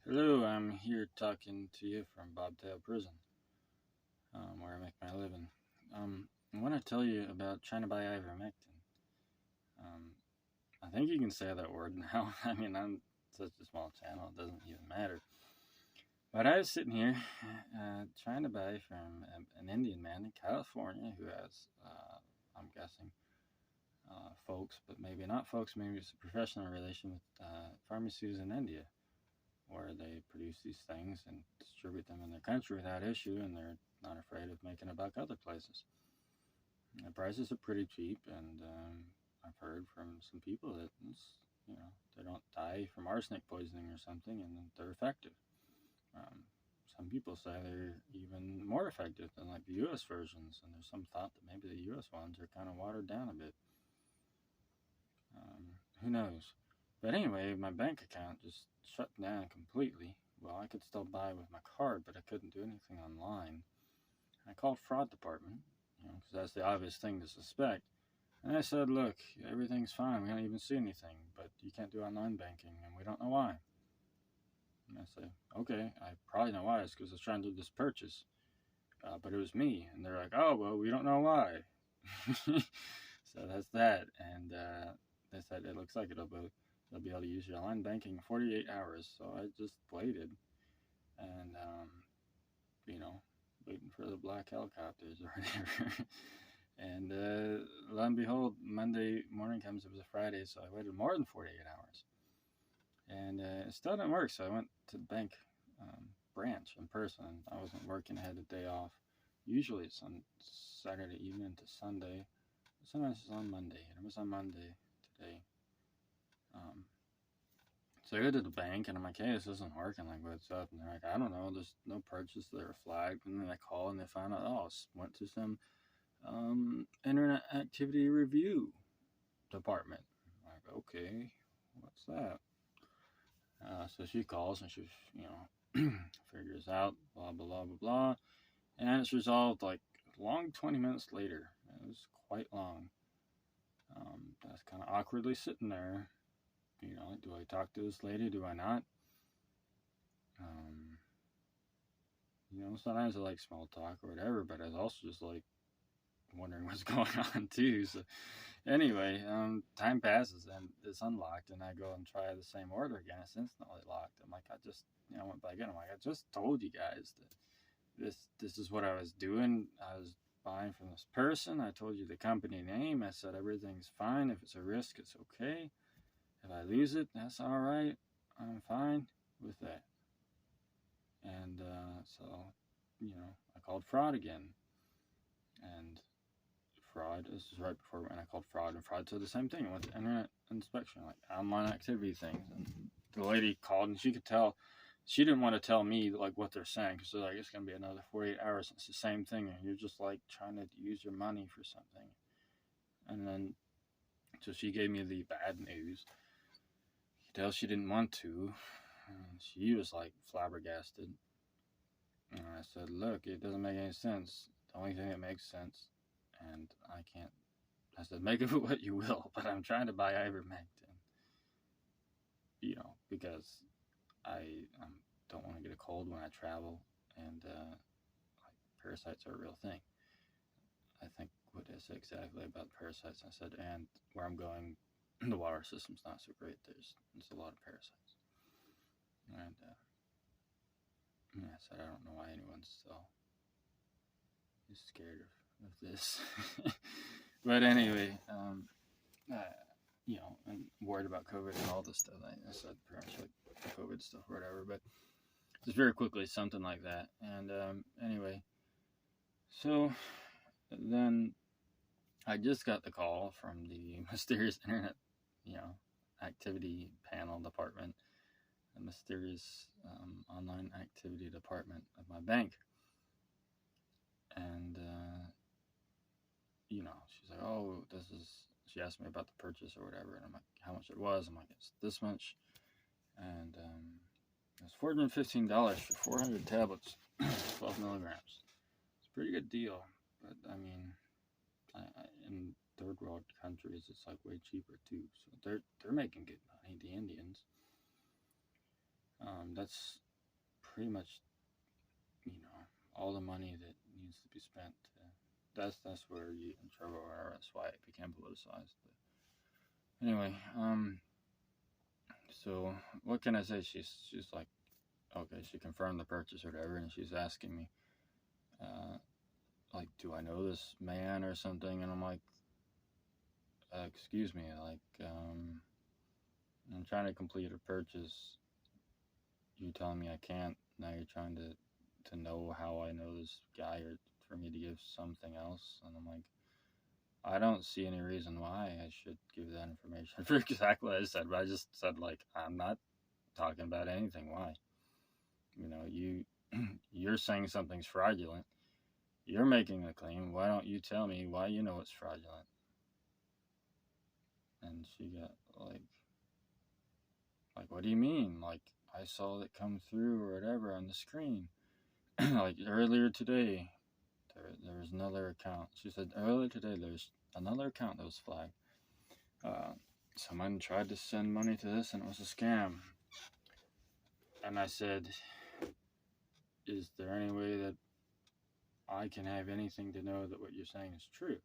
Hello, I'm here talking to you from Bobtail Prison, where I make my living. I want to tell you about trying to buy ivermectin. Um, I think you can say that word now. I mean, I'm such a small channel, it doesn't even matter. But I was sitting here trying to buy from an Indian man in California who has, I'm guessing, folks, but maybe not folks, maybe it's a professional relation with pharmacies in India, where they produce these things and distribute them in their country without issue, and they're not afraid of making a buck other places. The prices are pretty cheap, and I've heard from some people that they don't die from arsenic poisoning or something, and they're effective. Um, some people say they're even more effective than like the U.S. versions, and there's some thought that maybe the U.S. ones are kind of watered down a bit. Who knows? But anyway, my bank account just shut down completely. Well, I could still buy with my card, but I couldn't do anything online. I called fraud department, because that's the obvious thing to suspect. And I said, look, everything's fine. We don't even see anything, but you can't do online banking, and we don't know why. And I said, okay, I probably know why. It's because I was trying to do this purchase, but it was me. And they're like, oh, well, we don't know why. So that's that. And they said it looks like they'll be able to use your online banking in 48 hours. So I just waited, and waiting for the black helicopters or whatever. And lo and behold, Monday morning comes. It was a Friday, so I waited more than 48 hours, and it still didn't work. So I went to the bank branch in person. I wasn't working; I had a day off. Usually it's on Saturday evening to Sunday. Sometimes it's on Monday, and it was on Monday today. Um, so I go to the bank, and I'm like, hey, this isn't working. Like, what's up? And they're like, I don't know. There's no purchase that are flagged. And then I call, and they find out, oh, I went to some Internet Activity Review department. I'm like, okay, what's that? So she calls, and she, figures out, blah, blah, blah, blah, blah. And it's resolved like a long 20 minutes later. It was quite long. I was kind of awkwardly sitting there. Do I talk to this lady? Do I not? Um, Sometimes I like small talk or whatever, but I was also just like wondering what's going on too. So anyway, time passes and it's unlocked, and I go and try the same order again. It's instantly locked. I'm like, I went back in. I'm like, I just told you guys that this is what I was doing. I was buying from this person. I told you the company name. I said everything's fine. If it's a risk, it's okay. If I lose it, that's all right. I'm fine with that. And so, I called fraud again. And fraud, this is right before when I called fraud, and fraud said the same thing. I went to internet inspection, like online activity things. And the lady called, and she could tell, she didn't want to tell me like what they're saying, because they're like, it's going to be another 48 hours. And it's the same thing. And you're just like trying to use your money for something. And then, so she gave me the bad news. You could tell she didn't want to. And she was like flabbergasted. And I said, look, it doesn't make any sense. The only thing that makes sense, and I said, make of it what you will, but I'm trying to buy ivermectin, because I don't want to get a cold when I travel, and like parasites are a real thing. I think what I said exactly about parasites, I said, and where I'm going, the water system's not so great. There's a lot of parasites. And I said, I don't know why anyone's still is scared of this. But anyway, I'm worried about COVID and all this stuff. I said pretty much like COVID stuff or whatever, but just very quickly, something like that. And anyway, so then I just got the call from the mysterious internet, activity panel department, the mysterious online activity department of my bank. And, she's like, oh, she asked me about the purchase or whatever. And I'm like, how much it was? I'm like, it's this much. And it was $415 for 400 tablets, 12 milligrams. It's a pretty good deal. But, I mean, in third world countries, it's like way cheaper too. So they're making good money, the Indians. That's pretty much, all the money that needs to be spent. That's where you get in trouble, or that's why it became politicized. But anyway, so what can I say? She's like, okay, she confirmed the purchase or whatever, and she's asking me, uh, like, do I know this man or something? And I'm like, excuse me, like, I'm trying to complete a purchase. You telling me I can't? Now you're trying to know how I know this guy, or for me to give something else. And I'm like, I don't see any reason why I should give that information for exactly what I said. But I just said, like, I'm not talking about anything. Why? You you're saying something's fraudulent. You're making a claim. Why don't you tell me why you know it's fraudulent? And she got like, what do you mean? Like, I saw it come through or whatever on the screen. Like earlier today, there was another account. She said earlier today there's another account that was flagged. Someone tried to send money to this and it was a scam. And I said, is there any way that I can have anything to know that what you're saying is true?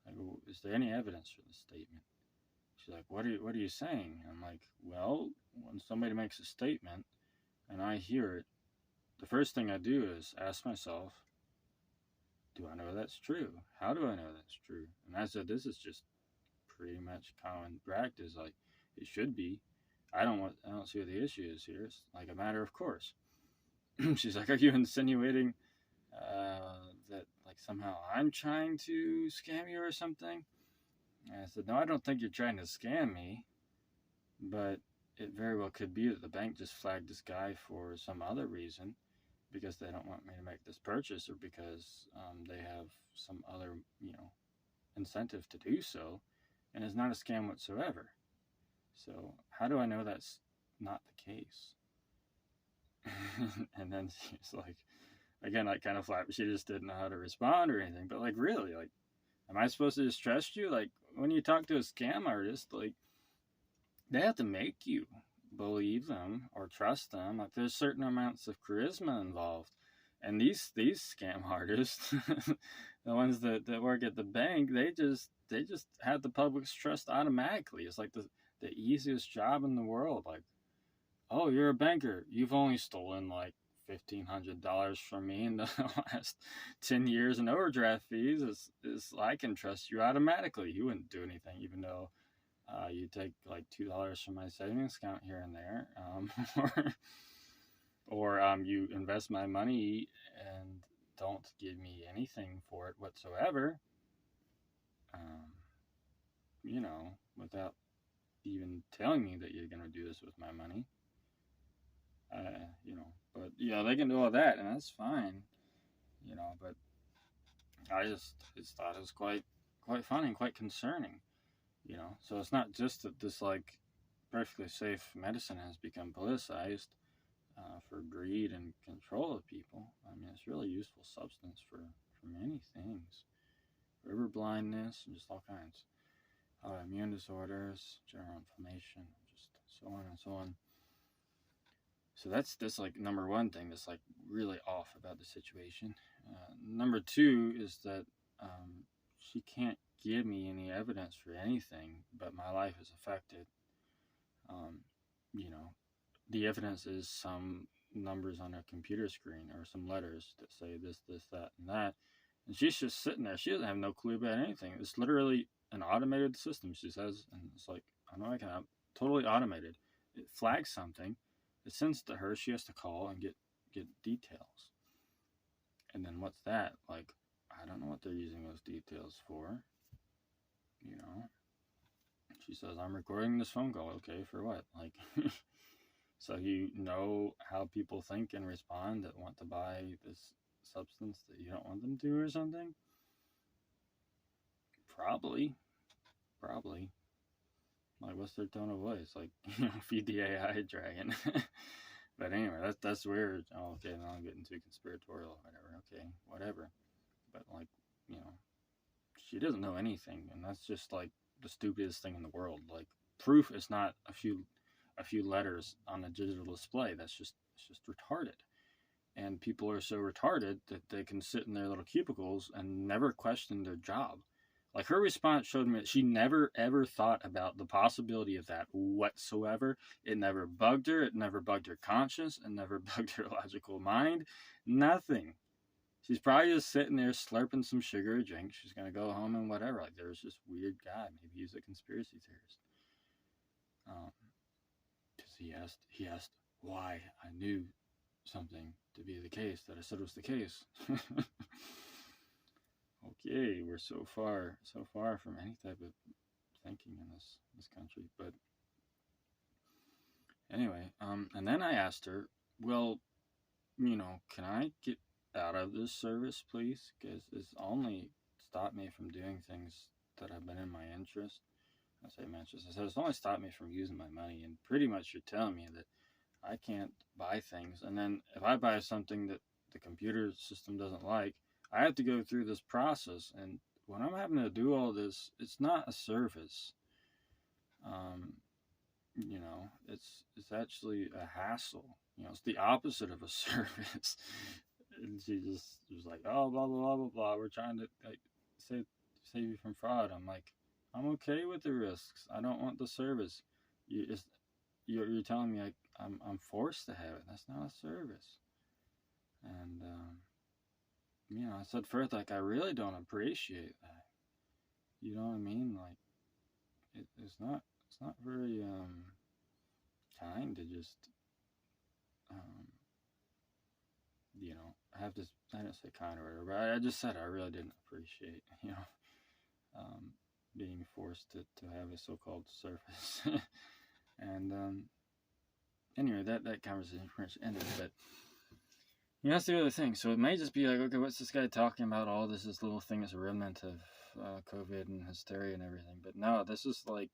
I go, is there any evidence for this statement? She's like, what are you saying? I'm like, well, when somebody makes a statement and I hear it, the first thing I do is ask myself, do I know that's true? How do I know that's true? And I said, this is just pretty much common practice. Like, it should be. I don't see what the issue is here. It's like a matter of course. She's like, are you insinuating that like somehow I'm trying to scam you or something? And I said, no, I don't think you're trying to scam me, but it very well could be that the bank just flagged this guy for some other reason, because they don't want me to make this purchase, or because they have some other, incentive to do so, and it's not a scam whatsoever. So how do I know that's not the case? And then she's like, again, like kind of flat, she just didn't know how to respond or anything. But like, really, like, am I supposed to just trust you? Like, when you talk to a scam artist, like, they have to make you believe them or trust them. Like, there's certain amounts of charisma involved. And these scam artists, the ones that work at the bank, they just have the public's trust automatically. It's like the easiest job in the world. Like, oh, you're a banker. You've only stolen like $1,500 from me in the last 10 years in overdraft fees. Is I can trust you automatically. You wouldn't do anything, even though you take like $2 from my savings account here and there, or you invest my money and don't give me anything for it whatsoever. Without even telling me that you're gonna do this with my money. But yeah, they can do all that, and that's fine. But I just thought it was quite funny and quite concerning. So it's not just that this like perfectly safe medicine has become politicized for greed and control of people. I mean, it's really useful substance for many things, river blindness, and just all kinds, immune disorders, general inflammation, just so on and so on. So that's like number one thing that's like really off about the situation. Number two is that she can't give me any evidence for anything, but my life is affected. The evidence is some numbers on a computer screen or some letters that say this, that, and that. And she's just sitting there. She doesn't have no clue about anything. It's literally an automated system, she says. And it's like, I know I can have totally automated. It flags something. It sends to her. She has to call and get details. And then what's that? Like, I don't know what they're using those details for. She says, I'm recording this phone call. Okay, for what? Like, so you know how people think and respond that want to buy this substance that you don't want them to or something? Probably. Like, what's their tone of voice? Like, feed the AI dragon. But anyway, that's weird. Oh, okay, now I'm getting too conspiratorial. Whatever. But like, she doesn't know anything, and that's just like the stupidest thing in the world. Like, proof is not a few a few letters on a digital display. It's just retarded. And people are so retarded that they can sit in their little cubicles and never question their job. Like, her response showed me that she never ever thought about the possibility of that whatsoever. It never bugged her. It never bugged her conscience. It never bugged her logical mind. Nothing. She's probably just sitting there slurping some sugary drink. She's gonna go home and whatever. Like, there's this weird guy. Maybe he's a conspiracy theorist. Because he asked why I knew something to be the case that I said was the case. Okay, we're so far from any type of thinking in this country. But anyway, and then I asked her, well, can I get out of this service, please? Because it's only stopped me from doing things that have been in my interest. I say my interest. I said it's only stopped me from using my money, and pretty much you're telling me that I can't buy things, and then if I buy something that the computer system doesn't like, I have to go through this process. And when I'm having to do all this, it's not a service. It's actually a hassle. It's the opposite of a service. And she just was like, oh, blah blah blah blah blah. We're trying to save you from fraud. I'm like, I'm okay with the risks. I don't want the service. You're telling me I'm forced to have it. That's not a service. And I said first, like, I really don't appreciate that. You know what I mean? Like, it's not very kind to just have this. I didn't say kind or whatever, but I just said I really didn't appreciate being forced to have a so-called service. And anyway, that conversation pretty much ended. But that's the other thing. So it may just be like, okay, what's this guy talking about? All this little thing that's a remnant of COVID and hysteria and everything. But no, this is like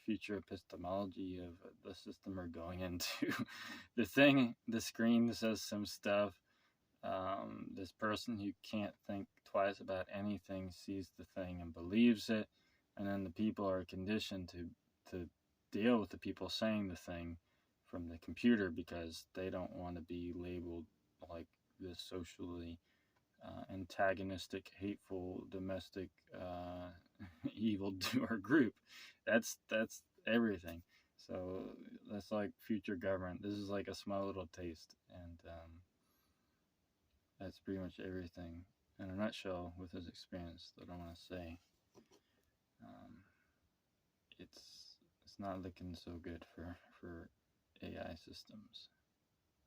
future epistemology of the system we're going into. The screen says some stuff. This person who can't think twice about anything sees the thing and believes it. And then the people are conditioned to deal with the people saying the thing from the computer because they don't want to be labeled like this socially antagonistic, hateful, domestic, evildoer group. That's everything. So that's like future government. This is like a small little taste, and that's pretty much everything in a nutshell with his experience that I want to say. It's not looking so good for AI systems.